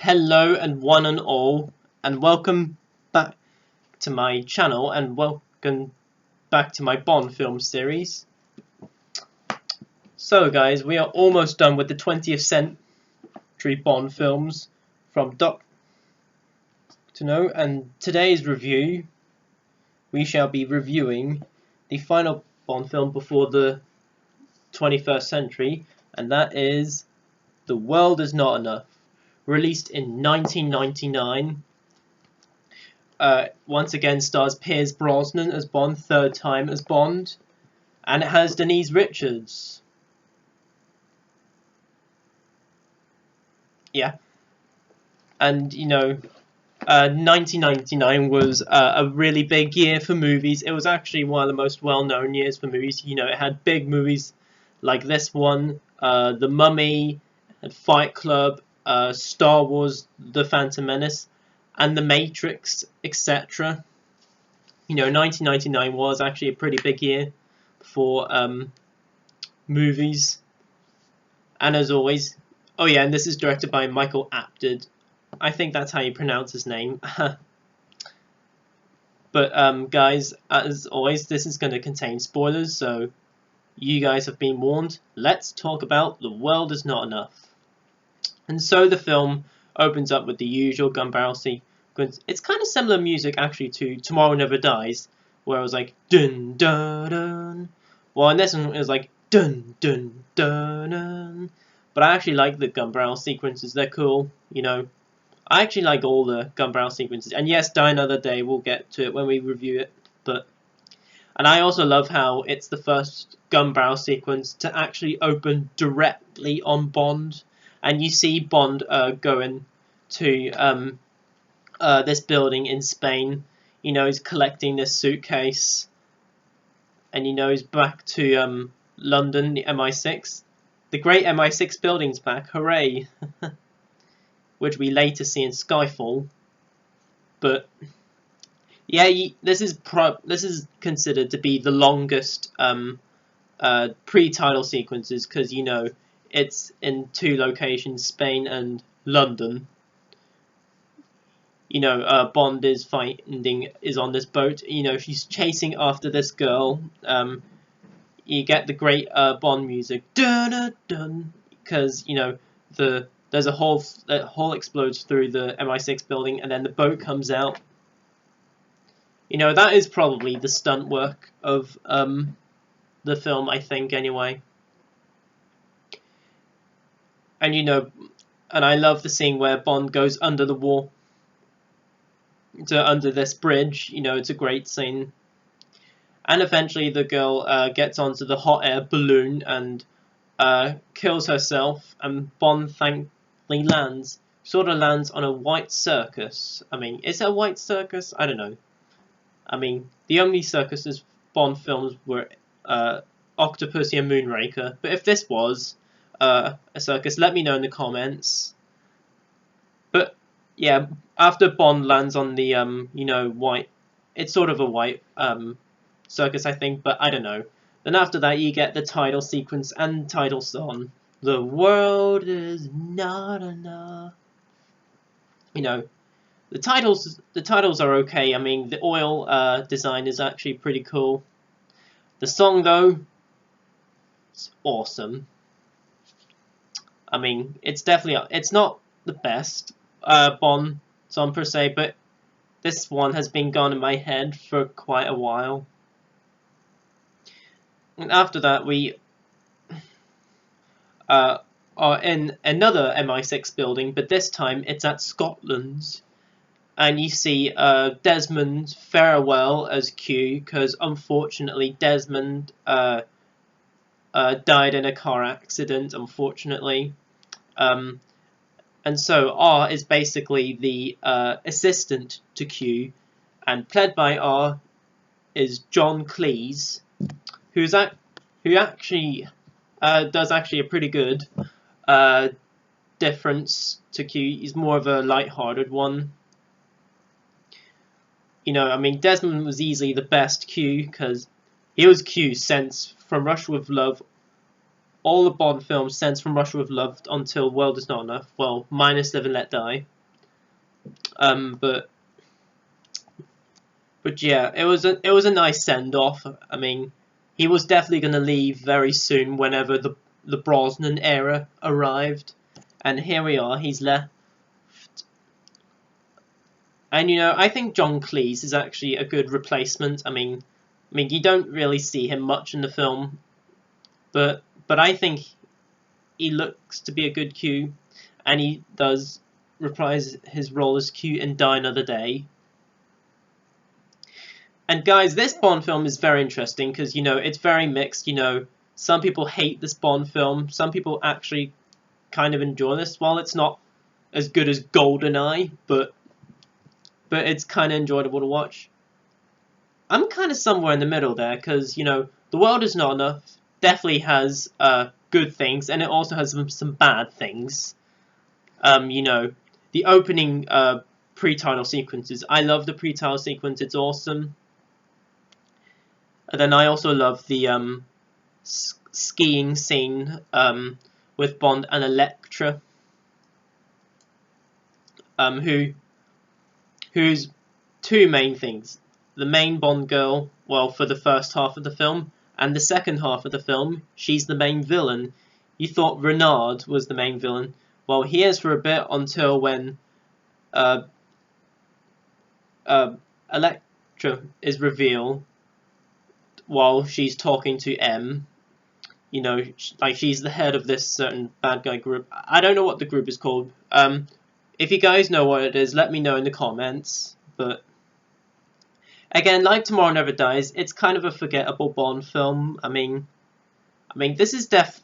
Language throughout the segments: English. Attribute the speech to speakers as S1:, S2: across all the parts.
S1: Hello and one and all, and welcome back to my channel, and welcome back to my Bond film series. So guys, we are almost done with the 20th century Bond films from Doctor No, and today's review, we shall be reviewing the final Bond film before the 21st century, and that is The World Is Not Enough, released in 1999. Once again stars Pierce Brosnan as Bond, third time as Bond, and it has Denise Richards. Yeah, and 1999 was a really big year for movies. It was actually one of the most well-known years for movies. It had big movies like this one, The Mummy, and Fight Club, Star Wars, The Phantom Menace, and The Matrix, etc. 1999 was actually a pretty big year for movies. And as always, oh yeah, and this is directed by Michael Apted. I think that's how you pronounce his name. But guys, as always, this is going to contain spoilers, so you guys have been warned. Let's talk about The World Is Not Enough. And so the film opens up with the usual gun barrel sequence. It's kind of similar music actually to Tomorrow Never Dies, where it was like dun dun dun. Well, in this one it was like dun dun dun dun. But I actually like the gun barrel sequences. They're cool. I actually like all the gun barrel sequences. And yes, Die Another Day, we'll get to it when we review it. And I also love how it's the first gun barrel sequence to actually open directly on Bond. And you see Bond going to this building in Spain. He's collecting this suitcase. And he's back to London, the MI6. The great MI6 building's back, hooray! Which we later see in Skyfall. But yeah, this is considered to be the longest pre-title sequences because it's in two locations, Spain and London. Bond is on this boat. She's chasing after this girl. You get the great Bond music, dun dun dun, because there's a hole that explodes through the MI6 building, and then the boat comes out. That is probably the stunt work of the film, I think, anyway. And and I love the scene where Bond goes under the wall, under this bridge. It's a great scene. And eventually the girl gets onto the hot air balloon and kills herself, and Bond thankfully lands. Sort of lands on a white circus. I mean, is it a white circus? I don't know. I mean, the only circuses Bond films were Octopussy and Moonraker. But if this was a circus, let me know in the comments. But yeah, after Bond lands on the white, it's sort of a white circus, I think, but I don't know. Then after that, you get the title sequence and title song. The world is not enough. The titles are okay. I mean, the oil design is actually pretty cool. The song, though, it's awesome. I mean, it's not the best Bond song per se, but this one has been gone in my head for quite a while. And after that, we are in another MI6 building, but this time it's at Scotland. And you see Desmond Farewell as Q, because unfortunately Desmond died in a car accident, unfortunately. And so R is basically the assistant to Q, and played by R is John Cleese, who actually does actually a pretty good difference to Q. He's more of a light-hearted one. I mean, Desmond was easily the best Q because he was Q since From Russia with Love all the Bond films since From Russia with Love until World Is Not Enough. Well, minus Live and Let Die. But yeah, it was a nice send off. I mean, he was definitely going to leave very soon whenever the Brosnan era arrived, and here we are. He's left, and I think John Cleese is actually a good replacement. I mean, you don't really see him much in the film, but I think he looks to be a good Q, and he does reprise his role as Q in Die Another Day. And guys, this Bond film is very interesting because, it's very mixed. Some people hate this Bond film. Some people actually kind of enjoy this. While it's not as good as GoldenEye, but it's kind of enjoyable to watch. I'm kind of somewhere in the middle there because, The World Is Not Enough definitely has good things, and it also has some bad things. The opening pre-title sequences. I love the pre-title sequence. It's awesome. And then I also love the skiing scene with Bond and Elektra, who's two main things. The main Bond girl, well, for the first half of the film, and the second half of the film, she's the main villain. You thought Renard was the main villain. Well, he is for a bit until when Elektra is revealed while she's talking to M. Like she's the head of this certain bad guy group. I don't know what the group is called. If you guys know what it is, let me know in the comments. But again, like Tomorrow Never Dies, it's kind of a forgettable Bond film. I mean, this is this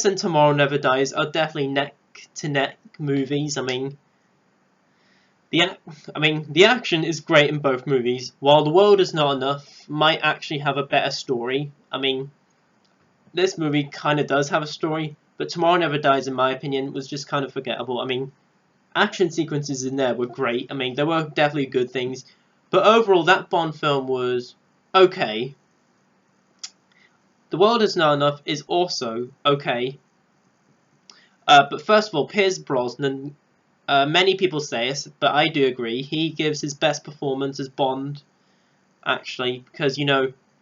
S1: and Tomorrow Never Dies are definitely neck to neck movies. I mean, the action is great in both movies, while The World Is Not Enough might actually have a better story. I mean, this movie kind of does have a story, but Tomorrow Never Dies, in my opinion, was just kind of forgettable. I mean, action sequences in there were great. I mean, there were definitely good things, but overall, that Bond film was okay. The World Is Not Enough is also okay. But first of all, Pierce Brosnan. Many people say it, but I do agree. He gives his best performance as Bond, actually, because,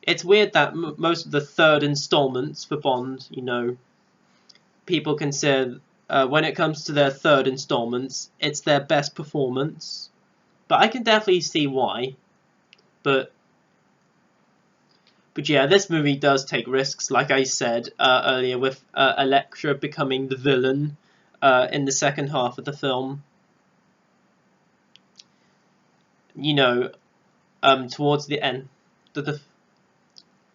S1: it's weird that most of the third installments for Bond, people consider, when it comes to their third installments, it's their best performance. But I can definitely see why. But yeah, this movie does take risks, like I said earlier, with Elektra becoming the villain in the second half of the film. Towards the end of the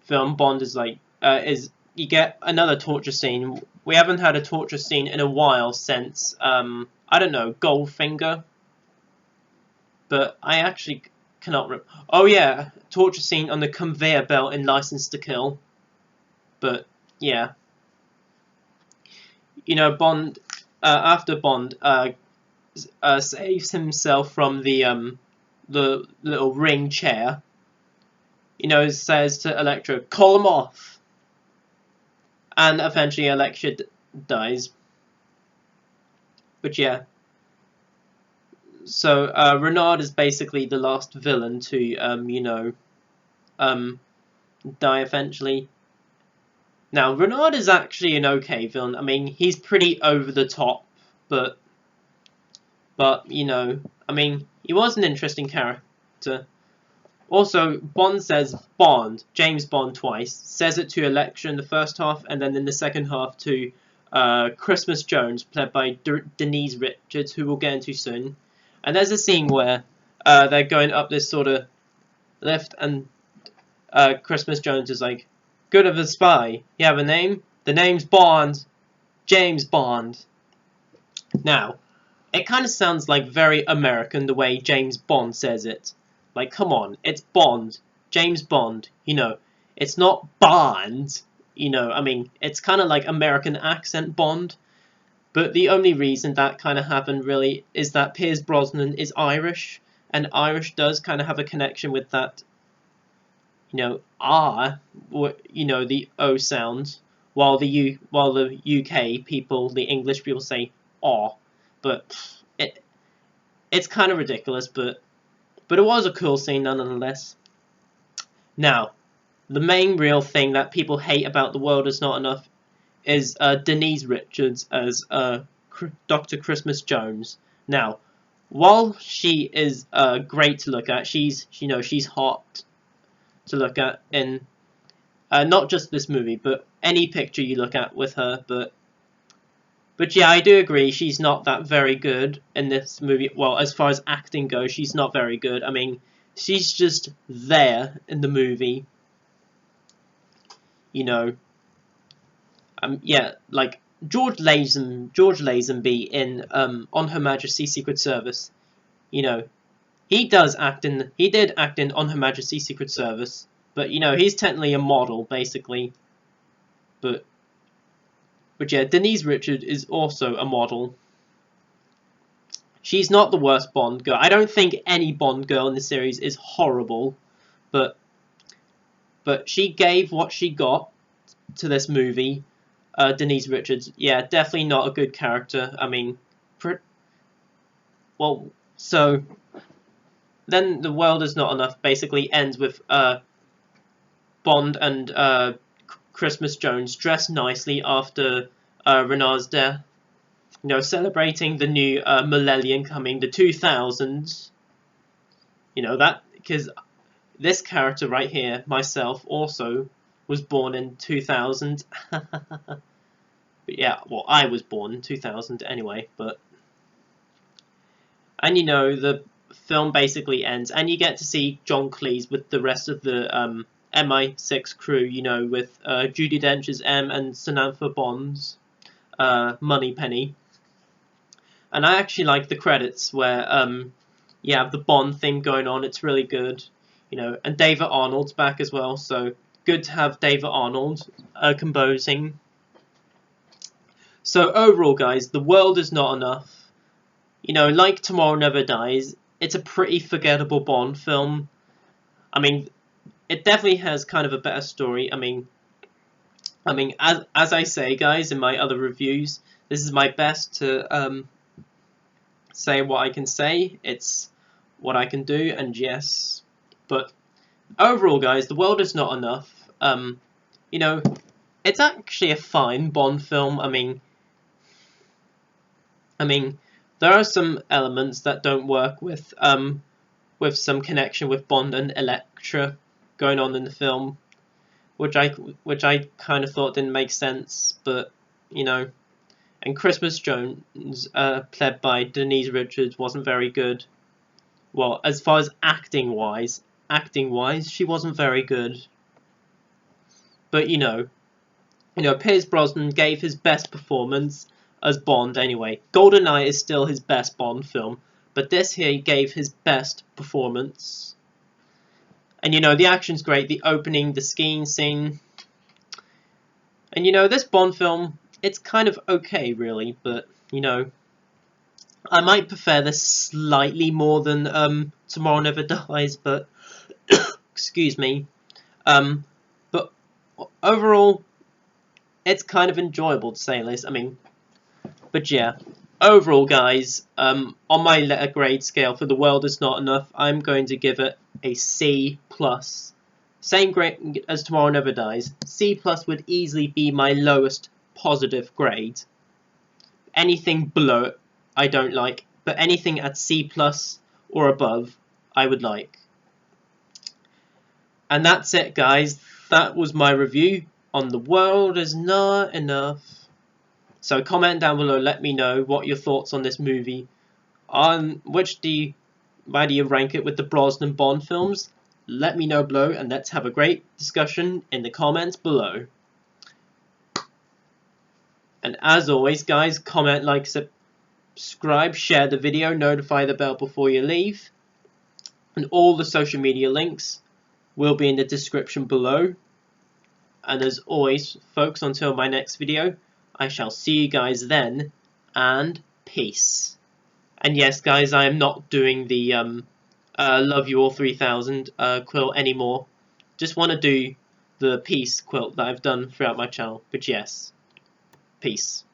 S1: film, Bond is you get another torture scene. We haven't had a torture scene in a while since, I don't know, Goldfinger. But I actually cannot oh yeah, torture scene on the conveyor belt in License to Kill. But yeah, Bond after Bond saves himself from the little ring chair. Says to Elektra, "Call him off," and eventually Elektra dies. But yeah. So Renard is basically the last villain to die eventually. Now Renard is actually an okay villain. I mean, he's pretty over the top, but he was an interesting character. Also, Bond says Bond, James Bond twice, says it to Elektra in the first half, and then in the second half to Christmas Jones, played by Denise Richards, who we'll get into soon. And there's a scene where they're going up this sort of lift, and Christmas Jones is like, "Good of a spy. You have a name? The name's Bond. James Bond." Now, it kind of sounds like very American the way James Bond says it. Like, come on, it's Bond. James Bond. It's not Bond. It's kind of like American accent Bond. But the only reason that kind of happened, really, is that Pierce Brosnan is Irish, and Irish does kind of have a connection with that, the O sound, while the UK people, the English people say "aw," but it's kind of ridiculous, but it was a cool scene nonetheless. Now, the main real thing that people hate about The World Is Not Enough is Denise Richards as Dr. Christmas Jones. Now, while she is great to look at, she's hot to look at in not just this movie, but any picture you look at with her. But yeah, I do agree she's not that very good in this movie. Well, as far as acting goes, she's not very good. I mean, she's just there in the movie. You know, yeah, like George Lazenby in On Her Majesty's Secret Service. You know, he did act in On Her Majesty's Secret Service, but you know, he's technically a model basically. But yeah, Denise Richards is also a model. She's not the worst Bond girl. I don't think any Bond girl in the series is horrible, but she gave what she got to this movie. Denise Richards, yeah, definitely not a good character. I mean, well, so then The World Is Not Enough basically ends with Bond and Christmas Jones dressed nicely after Renard's death. You know, celebrating the new millennium coming, the 2000s. You know, that, because this character right here, myself, also was born in 2000. But yeah, well, I was born in 2000 anyway, but... And you know, the film basically ends, and you get to see John Cleese with the rest of the MI6 crew, you know, with Judi Dench's M and Samantha Bond's Moneypenny. And I actually like the credits where you have the Bond theme going on. It's really good, you know. And David Arnold's back as well, so good to have David Arnold composing. So overall, guys, The World Is Not Enough. You know, like Tomorrow Never Dies, it's a pretty forgettable Bond film. I mean, it definitely has kind of a better story. I mean, as I say, guys, in my other reviews, this is my best to say what I can say. It's what I can do, and yes. But overall, guys, The World Is Not Enough. You know, it's actually a fine Bond film. I mean, there are some elements that don't work with some connection with Bond and Elektra going on in the film, which I kind of thought didn't make sense, but you know. And Christmas Jones, played by Denise Richards, wasn't very good. Well, as far as acting wise, she wasn't very good. But you know, Pierce Brosnan gave his best performance as Bond anyway. GoldenEye is still his best Bond film, but this here he gave his best performance. And you know, the action's great, the opening, the skiing scene. And you know, this Bond film, it's kind of okay really, but you know, I might prefer this slightly more than Tomorrow Never Dies, but excuse me. But overall, it's kind of enjoyable to say this. I mean, but yeah, overall, guys, on my letter grade scale for The World Is Not Enough, I'm going to give it a C+. Same grade as Tomorrow Never Dies. C+ would easily be my lowest positive grade. Anything below it, I don't like, but anything at C+ or above, I would like. And that's it, guys. That was my review on The World Is Not Enough. So comment down below, let me know what your thoughts on this movie. On where do you rank it with the Brosnan Bond films? Let me know below, and let's have a great discussion in the comments below. And as always, guys, comment, like, subscribe, share the video, notify the bell before you leave. And all the social media links will be in the description below. And as always, folks, until my next video, I shall see you guys then, and peace. And yes, guys, I am not doing the Love You All 3000 quill anymore. Just want to do the peace quilt that I've done throughout my channel. But yes, peace.